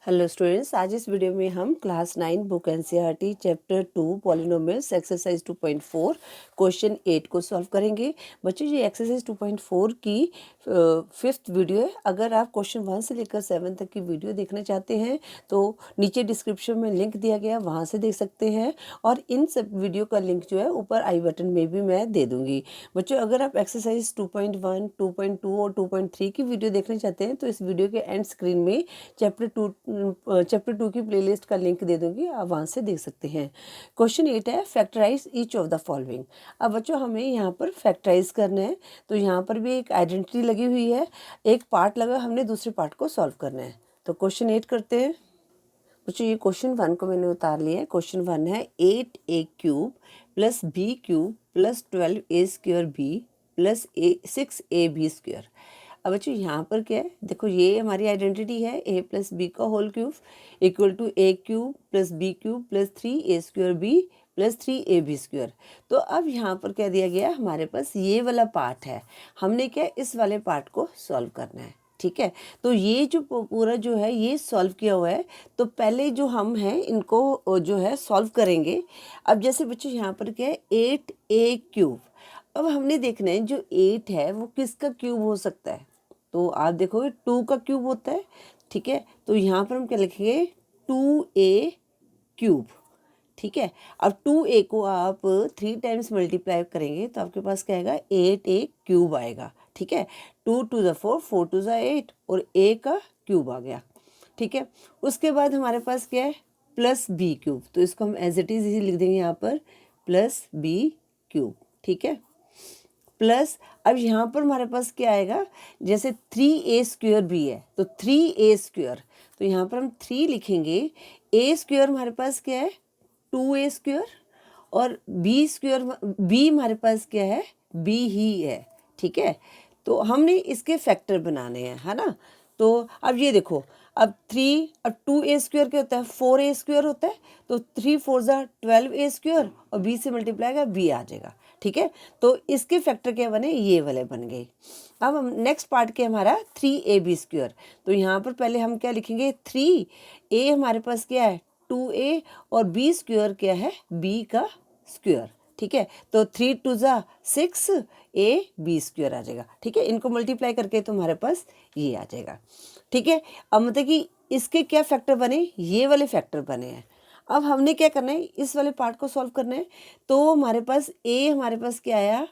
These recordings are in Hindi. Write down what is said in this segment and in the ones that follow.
हेलो स्टूडेंट्स, आज इस वीडियो में हम class 9 book NCERT chapter 2 polynomials exercise 2.4 question 8 को सॉल्व करेंगे। बच्चों, ये एक्सरसाइज 2.4 की फिफ्थ वीडियो है। अगर आप क्वेश्चन 1 से लेकर 7 तक की वीडियो देखना चाहते हैं तो नीचे डिस्क्रिप्शन में लिंक दिया गया, वहाँ से देख सकते हैं। और इन सब वीडियो का लिंक जो है ऊपर आई बटन में भी मैं दे दूँगी। बच्चों, अगर आप एक्सरसाइज 2.1, 2.2 और 2.3 की वीडियो देखना चाहते हैं तो इस वीडियो के एंड स्क्रीन में चैप्टर 2 की प्लेलिस्ट का लिंक दे दूंगी, आप वहाँ से देख सकते हैं। क्वेश्चन 8 है, factorise each of the following. अब बच्चों, हमें यहाँ पर फैक्टराइज करना है, तो यहाँ पर भी एक आइडेंटिटी लगी हुई है, एक पार्ट लगा, हमने दूसरे पार्ट को सॉल्व करना है। तो क्वेश्चन 8 करते हैं। बच्चों, ये क्वेश्चन 1 को मैंने उतार लिया है। क्वेश्चन 1 है 8a³ plus b³ plus 12a² plus 6ab²। अब बच्चों, यहाँ पर क्या है, देखो ये हमारी आइडेंटिटी है, a प्लस बी का whole cube equal to a³ plus b³ plus 3a² plus 3ab²। तो अब यहाँ पर क्या दिया गया, हमारे पास ये वाला पार्ट है, हमने क्या इस वाले पार्ट को सॉल्व करना है। ठीक है, तो ये जो पूरा जो है ये सॉल्व किया हुआ है। तो पहले जो हम हैं इनको जो है सॉल्व करेंगे। अब जैसे बच्चों यहाँ पर क्या है, 8a³। अब हमने देखना है जो 8 है वो किसका क्यूब हो सकता है। तो आप देखोगे 2 का क्यूब होता है। ठीक है, तो यहाँ पर हम क्या लिखेंगे, 2a³। ठीक है, अब 2a को आप 3 टाइम्स मल्टीप्लाई करेंगे तो आपके पास क्या आएगा, 8a³ आएगा। ठीक है, 2 टू द 4, 4 टू द 8 और a का क्यूब आ गया। ठीक है, उसके बाद हमारे पास क्या है, प्लस b³। तो इसको हम एज इट इज इसी लिख देंगे यहाँ पर, प्लस b³। ठीक है, प्लस अब यहाँ पर हमारे पास क्या आएगा, जैसे 3a² भी है तो 3a²। तो यहाँ पर हम 3 लिखेंगे, a² हमारे पास क्या है, 2a² और b² हमारे पास क्या है, b ही है। ठीक है, तो हमने इसके फैक्टर बनाने हैं, है ना। तो अब ये देखो, अब 3 और 2a² क्या होता है, 4a² होता है। तो 3 4 12a² और b से मल्टीप्लाई का b आ जाएगा। ठीक है, तो इसके फैक्टर क्या बने, ये वाले बन गए। अब हम नेक्स्ट पार्ट के हमारा 3ab²। तो यहाँ पर पहले हम क्या लिखेंगे, 3a हमारे पास क्या है, 2a और b² क्या है, b का स्क्वायर। ठीक है, तो 3 2 6 ab² आ जाएगा। ठीक है, इनको मल्टीप्लाई करके तुम्हारे पास ये आ जाएगा। ठीक है, अब मतलब कि इसके क्या फैक्टर बने, ये वाले फैक्टर बने हैं। अब हमने क्या करना है, इस वाले पार्ट को सॉल्व करना है। तो हमारे पास हमारे पास क्या आया,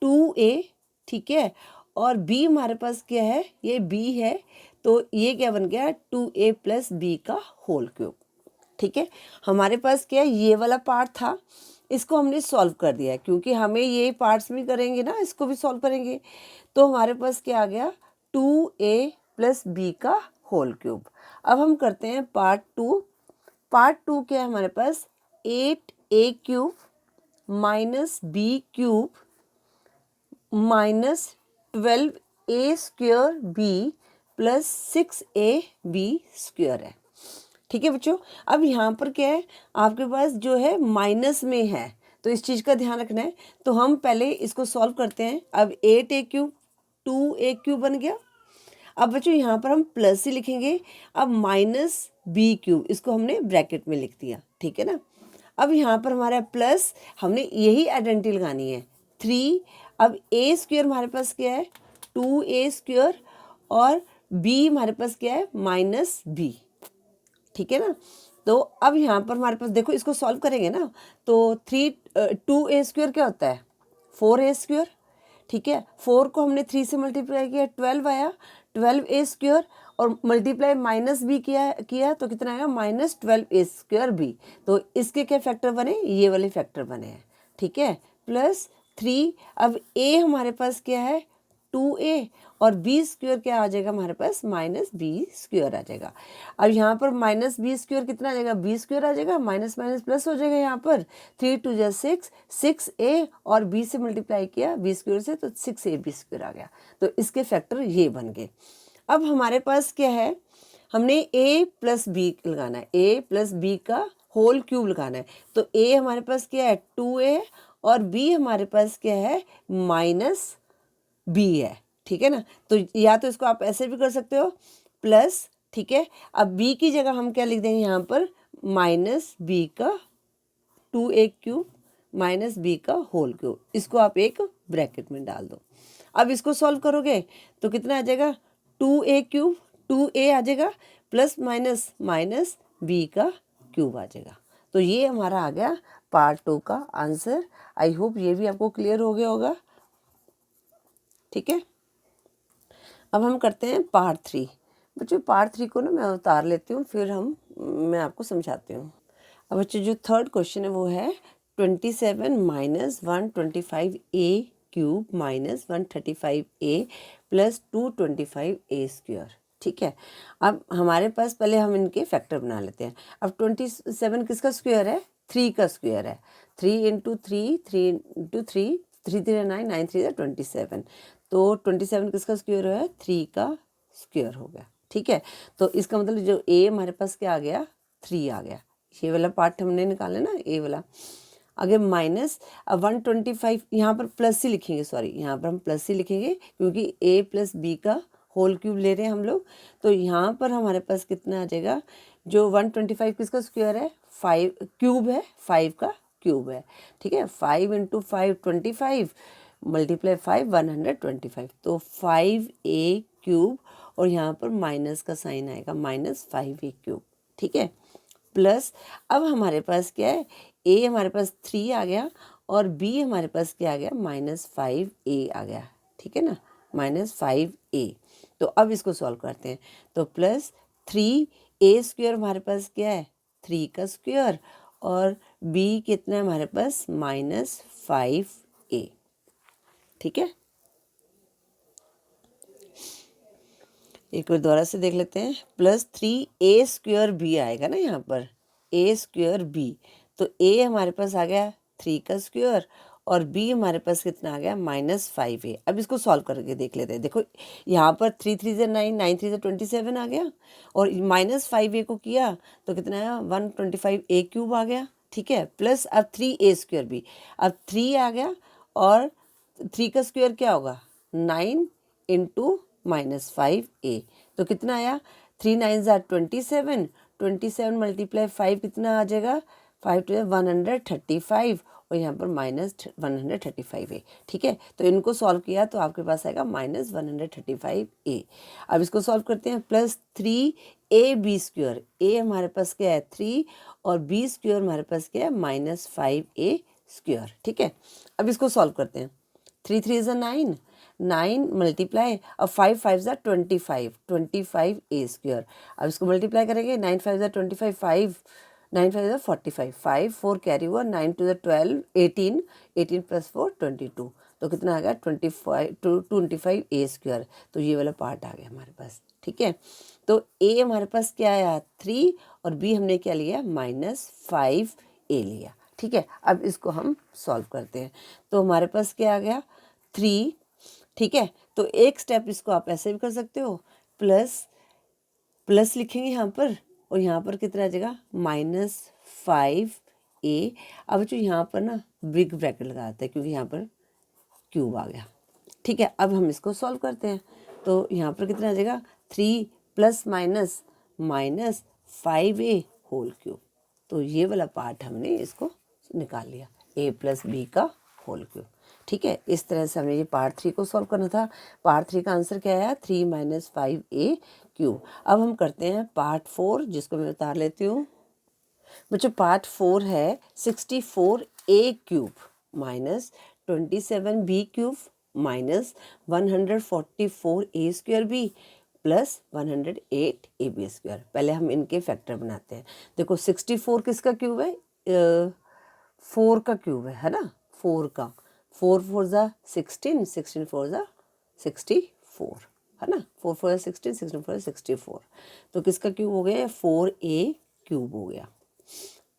2a। ठीक है, और b हमारे पास क्या है, ये b है। तो ये क्या बन गया, 2a प्लस b का होल क्यूब। ठीक है, हमारे पास क्या है, ये वाला पार्ट था, इसको हमने सॉल्व कर दिया है, क्योंकि हमें ये पार्ट्स भी करेंगे ना, इसको भी सॉल्व करेंगे। तो हमारे पास क्या आ गया, 2a प्लस b का होल क्यूब। अब हम करते हैं पार्ट 2। पार्ट 2 क्या है हमारे पास, 8a³ minus b³ minus 12a² plus 6ab² है। ठीक है बच्चों, अब यहाँ पर क्या है, आपके पास जो है माइनस में है, तो इस चीज़ का ध्यान रखना है। तो हम पहले इसको सॉल्व करते हैं। अब 8a³ 2a³ बन गया। अब बच्चों यहाँ पर हम प्लस ही लिखेंगे। अब माइनस b³, इसको हमने ब्रैकेट में लिख दिया। ठीक है ना, अब यहाँ पर हमारा प्लस, हमने यही आइडेंटिटी लगानी है, 3। अब a² हमारे पास क्या है, 2a² और b हमारे पास क्या है, माइनस b। ठीक है ना, तो अब यहाँ पर हमारे पास देखो, इसको सॉल्व करेंगे ना, तो 2a² क्या होता है, 4a²। ठीक है, 4 को हमने 3 से मल्टीप्लाई किया, 12 आया, 12a² और मल्टीप्लाई माइनस b किया तो कितना आया, माइनस 12a² b। तो इसके क्या फैक्टर बने, ये वाले फैक्टर बने हैं। ठीक है, प्लस 3। अब a हमारे पास क्या है, 2a और b² क्या आ जाएगा हमारे पास, माइनस b² आ जाएगा। अब यहाँ पर माइनस b² कितना आ जाएगा, b² आ जाएगा, माइनस माइनस प्लस हो जाएगा। यहाँ पर 3 2 6 6a और b से मल्टीप्लाई किया b² से, तो 6ab² आ गया। तो इसके फैक्टर ये बन गए। अब हमारे पास क्या है, हमने a प्लस b लगाना है, a प्लस b का होल क्यूब लगाना है। तो a हमारे पास क्या है, 2a और b हमारे पास क्या है, माइनस b है। ठीक है ना, तो या तो इसको आप ऐसे भी कर सकते हो, प्लस ठीक है। अब b की जगह हम क्या लिख देंगे यहाँ पर, माइनस बी का 2a क्यूब माइनस बी का होल क्यूब, इसको आप एक ब्रैकेट में डाल दो। अब इसको सॉल्व करोगे तो कितना आ जाएगा, 2a क्यूब, 2a आ जाएगा प्लस माइनस माइनस बी का क्यूब आ जाएगा। तो ये हमारा आ गया पार्ट 2 का आंसर। आई होप ये भी आपको क्लियर हो गया होगा। ठीक है, अब हम करते हैं पार्ट 3। बच्चों पार्ट 3 को ना मैं उतार लेती हूँ, फिर मैं आपको समझाती हूँ। अब बच्चों जो थर्ड क्वेश्चन है वो है 27 minus 125a cube minus 135a plus 225a square. ठीक है, अब हमारे पास पहले हम इनके फैक्टर बना लेते हैं। अब 27 किसका स्क्वायर है, 3 का स्क्वायर है। 3 इंटू 3, 3 इंटू 3, 3 3 9, 9 3 27। तो 27 किसका स्क्वायर है, 3 का स्क्वायर हो गया। ठीक है, तो इसका मतलब जो a हमारे पास क्या आ गया, 3 आ गया। ये वाला पार्ट हमने निकाला ना, ए वाला। आगे माइनस, अब 125 यहाँ पर प्लस ही लिखेंगे, सॉरी यहाँ पर हम प्लस ही लिखेंगे क्योंकि a प्लस बी का होल क्यूब ले रहे हैं हम लोग। तो यहाँ पर हमारे पास कितना आ जाएगा, जो 125 किसका स्क्वायर है, 5 क्यूब है, 5 का क्यूब है। ठीक है, 5 इंटू 5 25 मल्टीप्लाई 5 125, तो 5a क्यूब और यहाँ पर माइनस का साइन आएगा, माइनस 5a क्यूब। ठीक है, प्लस अब हमारे पास क्या है, a हमारे पास 3 आ गया और b हमारे पास क्या आ गया, माइनस 5a आ गया। ठीक है ना, माइनस 5a। तो अब इसको सॉल्व करते हैं, तो प्लस 3a स्क्वायर हमारे पास क्या है, 3 का स्क्वायर, और b कितना है हमारे पास, माइनस 5a। ठीक है, एक बार दोबारा से देख लेते हैं। प्लस 3a स्क्वायर b आएगा ना यहाँ पर, a स्क्वायर b। तो a हमारे पास आ गया 3 का स्क्वायर और b हमारे पास कितना आ गया, माइनस 5a। अब इसको सॉल्व करके देख लेते हैं। देखो यहाँ पर 3 3 से 9, 9 3 से 27 आ गया, और माइनस 5a को किया तो कितना आया, 125a क्यूब आ गया। ठीक है, प्लस अब 3a स्क्वायर b, अब 3 आ गया और 3 का स्क्वायर क्या होगा, 9 इंटू माइनस 5a। तो कितना आया, 3 9 27, 27 मल्टीप्लाई 5 कितना आ जाएगा, 5 टू 135 और यहाँ पर माइनस 135a। ठीक है, तो इनको सॉल्व किया तो आपके पास आएगा माइनस 135a। अब इसको सॉल्व करते हैं। प्लस 3ab स्क्वायर, a हमारे पास क्या है 3 और b स्क्वायर हमारे पास क्या है, माइनस 5a स्क्वायर। ठीक है, अब इसको सॉल्व करते हैं। 3 3 is 9, 9 मल्टीप्लाई, अब 5 5 ज़ा 25, 25a स्क्वायर। अब इसको मल्टीप्लाई करेंगे, 9 5 ज़ा 25, 5 9 5 ज़ा 45, 5 4 कैरी हुआ, 9 2 ज़ा 12, 18, 18 प्लस 4 22। तो कितना आ गया, 25a स्क्वायर। तो ये वाला पार्ट आ गया हमारे पास। ठीक है, तो a हमारे पास क्या आया, 3 और b हमने क्या लिया, माइनस 5a लिया। ठीक है, अब इसको हम सॉल्व करते हैं। तो हमारे पास क्या आ गया, 3। ठीक है, तो एक स्टेप इसको आप ऐसे भी कर सकते हो, प्लस प्लस लिखेंगे यहाँ पर और यहाँ पर कितना आ जाएगा, माइनस 5a। अब जो यहाँ पर ना बिग ब्रैकेट लगाते हैं क्योंकि यहाँ पर क्यूब आ गया। ठीक है, अब हम इसको सॉल्व करते हैं। तो यहाँ पर कितना आ जाएगा, 3 plus minus minus 5a whole cube. तो ये वाला पार्ट हमने इसको निकाल लिया, a प्लस बी का होल क्यूब। ठीक है, इस तरह से हमें ये पार्ट 3 को सॉल्व करना था। पार्ट 3 का आंसर क्या आया, 3 माइनस 5a क्यूब। अब हम करते हैं पार्ट 4, जिसको मैं उतार लेती हूँ। बच्चों पार्ट 4 है 64a cube minus 27b cube minus 144a square b plus 108ab square. पहले हम इनके फैक्टर बनाते हैं। देखो 64 किसका क्यूब है, 4 का क्यूब है ना, 4 का, 4 4 ज़ा 16, 16 4 ज़ा 64 है ना, 4 4 ज़ा 16, 16 4 ज़ा 64। तो किसका क्यूब हो गया, 4a क्यूब हो गया।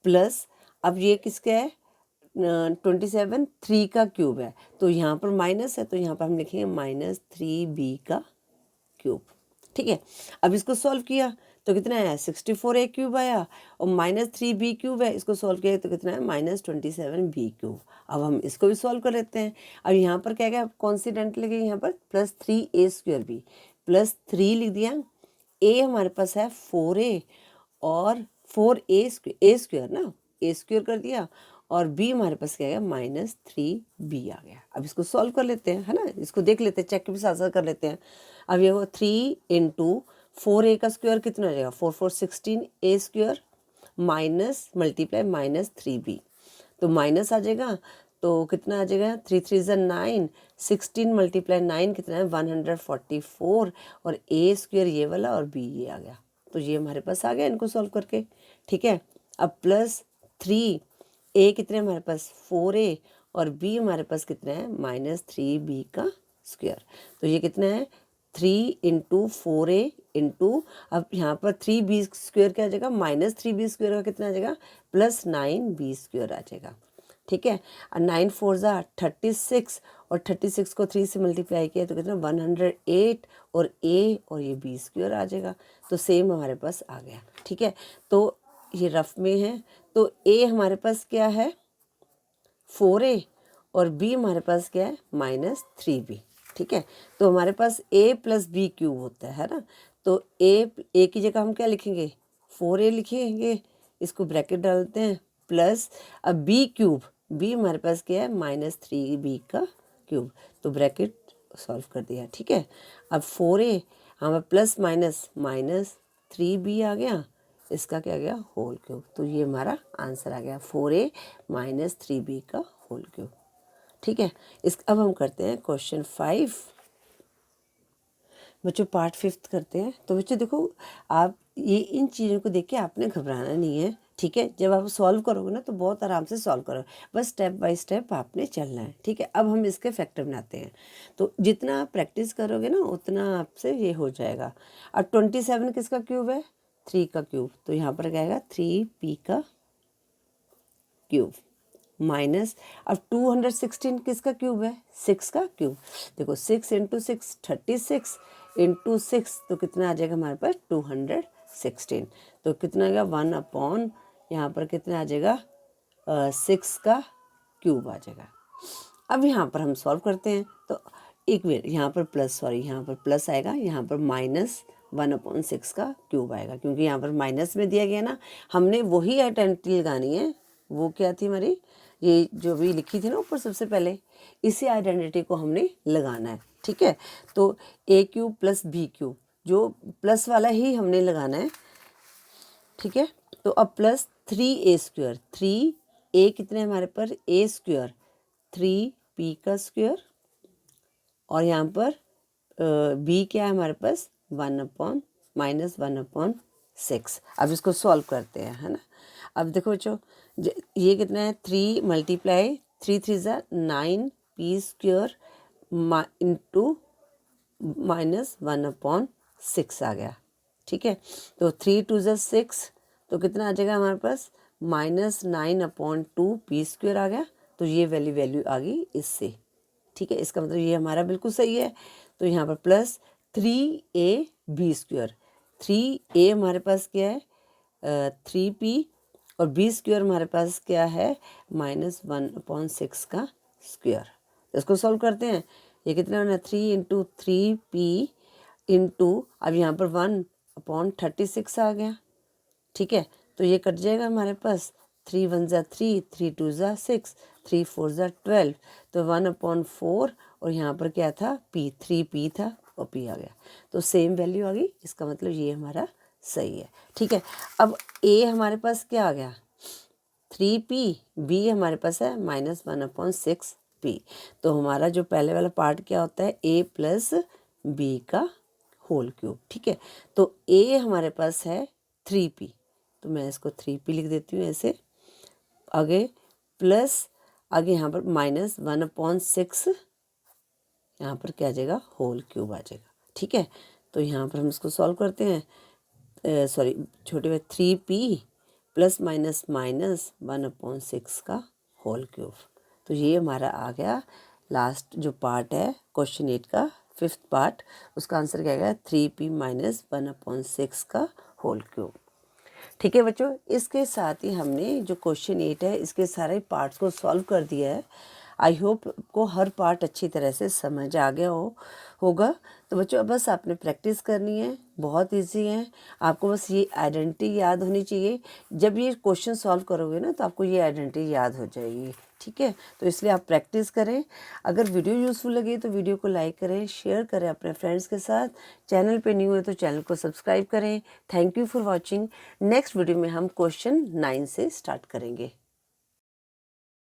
प्लस अब ये किसका है, 27 3 का क्यूब है, तो यहाँ पर माइनस है तो यहाँ पर हम लिखेंगे माइनस 3b का क्यूब। ठीक है, अब इसको सॉल्व किया तो कितना आया, 64a क्यूब आया और माइनस 3b क्यूब है, इसको सॉल्व किया तो कितना है, माइनस 27b क्यूब। अब हम इसको भी सॉल्व कर लेते हैं। अब यहाँ पर क्या क्या कॉन्सिडेंट लगे, यहाँ पर plus 3a square b, plus 3 लिख दिया, ए हमारे पास है 4a और 4a स्क्वायर ना, ए स्क्वायर कर दिया, और b हमारे पास क्या आ गया -3b आ गया। अब इसको सॉल्व कर लेते हैं, है ना, इसको देख लेते हैं, चेक के भी साथ साथ कर लेते हैं। अब ये वो 3 × 4a का स्क्वायर कितना आ जाएगा, 4 4 16 a square minus multiply -3b, तो माइनस आ जाएगा, तो कितना आ जाएगा 3 3 9, 16 × 9 कितना है 144, और a स्क्वायर ये वाला और b ये आ गया, तो ये हमारे पास आ गया इनको सॉल्व करके। ठीक है, अब +3 a कितने हमारे पास 4a और b हमारे पास कितना है -3b का स्क्वायर, तो ये कितना है 3 × 4a इंटू, अब यहाँ पर 3b स्क्वायर क्या आ जाएगा -3b स्क्वायर का कितना आ जाएगा +9b स्क्वायर आ जाएगा। ठीक है, और 9 4 ज़ा 36, और 36 को 3 से मल्टीप्लाई किया तो कितना 108, और a और ये b स्क्वायर आ जाएगा, तो सेम हमारे पास आ गया। ठीक है, तो ये रफ में है, तो a हमारे पास क्या है 4a और b हमारे पास क्या है -3b। ठीक है, तो हमारे पास a + b क्यूब होता है ना, तो a की जगह हम क्या लिखेंगे 4a लिखेंगे, इसको ब्रैकेट डालते हैं, प्लस अब b क्यूब, b हमारे पास क्या है -3b का क्यूब, तो ब्रैकेट सॉल्व कर दिया। ठीक है, अब 4a हमारे प्लस माइनस -3b आ गया, इसका क्या आ गया होल क्यूब, तो ये हमारा आंसर आ गया 4a - 3b का होल क्यूब। ठीक है, अब हम करते हैं क्वेश्चन 5। बच्चों पार्ट 5 करते हैं। तो बच्चों देखो, आप ये इन चीज़ों को देख के आपने घबराना नहीं है। ठीक है, जब आप सॉल्व करोगे ना तो बहुत आराम से सॉल्व करो, बस स्टेप बाय स्टेप आपने चलना है। ठीक है, अब हम इसके फैक्टर बनाते हैं, तो जितना आप प्रैक्टिस करोगे ना उतना आपसे ये हो जाएगा। अब 27 किसका क्यूब है 3 का क्यूब, तो यहाँ पर क्या आएगा 3p का क्यूब माइनस, अब 216 किसका क्यूब है 6 का क्यूब, देखो 6 × 6 36 × 6 तो कितना आ जाएगा हमारे पास 216, तो कितना आ जाएगा 1 यहाँ पर कितना आ जाएगा 6 का क्यूब आ जाएगा। अब यहाँ पर हम सॉल्व करते हैं, तो एक मिनट यहाँ पर यहाँ पर प्लस आएगा, यहाँ पर -1/6 का क्यूब आएगा, क्योंकि यहाँ पर माइनस में दिया गया ना, हमने वही आइडेंटिटी लगानी है। वो क्या थी हमारी, ये जो भी लिखी थी ना ऊपर सबसे पहले, इसी आइडेंटिटी को हमने लगाना है। ठीक है, तो a³ + b³ जो प्लस वाला ही हमने लगाना है। ठीक है, तो अब +3a², 3a कितने हमारे पर a² 3p का स्क्वायर, और यहाँ पर b क्या है हमारे पास 1/-1/6। अब इसको सॉल्व करते हैं, है ना। अब देखो बच्चों, ये कितना है 3 × 3 3 ज़ा 9p² इंटू -1/6 आ गया। ठीक है, तो 3 2 ज़ा 6, तो कितना आ जाएगा हमारे पास -9/2p² आ गया, तो ये वैल्यू आ गई इससे। ठीक है, इसका मतलब ये हमारा बिल्कुल सही है। तो यहाँ पर +3ab², 3a हमारे पास क्या है 3p, और b² हमारे पास क्या है -1/6 का स्क्वायर। तो इसको सॉल्व करते हैं, ये कितना होना 3 × 3p इंटू, अब यहाँ पर 1/36 आ गया। ठीक है, तो ये कट जाएगा हमारे पास, 3 1 ज़ा 3, 3 2 ज़ा 6, 3 4 ज़ा 12, तो 1/4, और यहाँ पर क्या था p, 3p था और p आ गया, तो सेम वैल्यू आ गई। इसका मतलब ये हमारा सही है। ठीक है, अब a हमारे पास क्या आ गया 3p, b हमारे पास है -1/6p, तो हमारा जो पहले वाला पार्ट क्या होता है a + b का होल क्यूब। ठीक है, तो a हमारे पास है 3p, तो मैं इसको 3p लिख देती हूँ ऐसे, आगे प्लस, आगे यहाँ पर -1/6, यहाँ पर क्या आ जाएगा होल क्यूब आ जाएगा। ठीक है, तो यहाँ पर हम इसको सॉल्व करते हैं, सॉरी छोटे में 3p ± -1/6 का होल क्यूब, तो ये हमारा आ गया लास्ट जो पार्ट है क्वेश्चन 8 का 5th पार्ट, उसका आंसर क्या आएगा 3p - 1/6 का होल क्यूब। ठीक है बच्चों, इसके साथ ही हमने जो क्वेश्चन 8 है इसके सारे पार्ट्स को सॉल्व कर दिया है। आई होप आपको हर पार्ट अच्छी तरह से समझ आ गया होगा। तो बच्चों बस आपने प्रैक्टिस करनी है, बहुत इजी है। आपको बस ये आइडेंटिटी याद होनी चाहिए। जब ये क्वेश्चन सॉल्व करोगे ना तो आपको ये आइडेंटिटी याद हो जाएगी, ठीक है। तो इसलिए आप प्रैक्टिस करें। अगर वीडियो यूज़फुल लगे तो वीडियो को लाइक करें, शेयर करें अपने फ्रेंड्स के साथ। चैनल पे न्यू है तो चैनल को सब्सक्राइब करें। Thank you for watching. Next video में हम क्वेश्चन 9 से स्टार्ट करेंगे।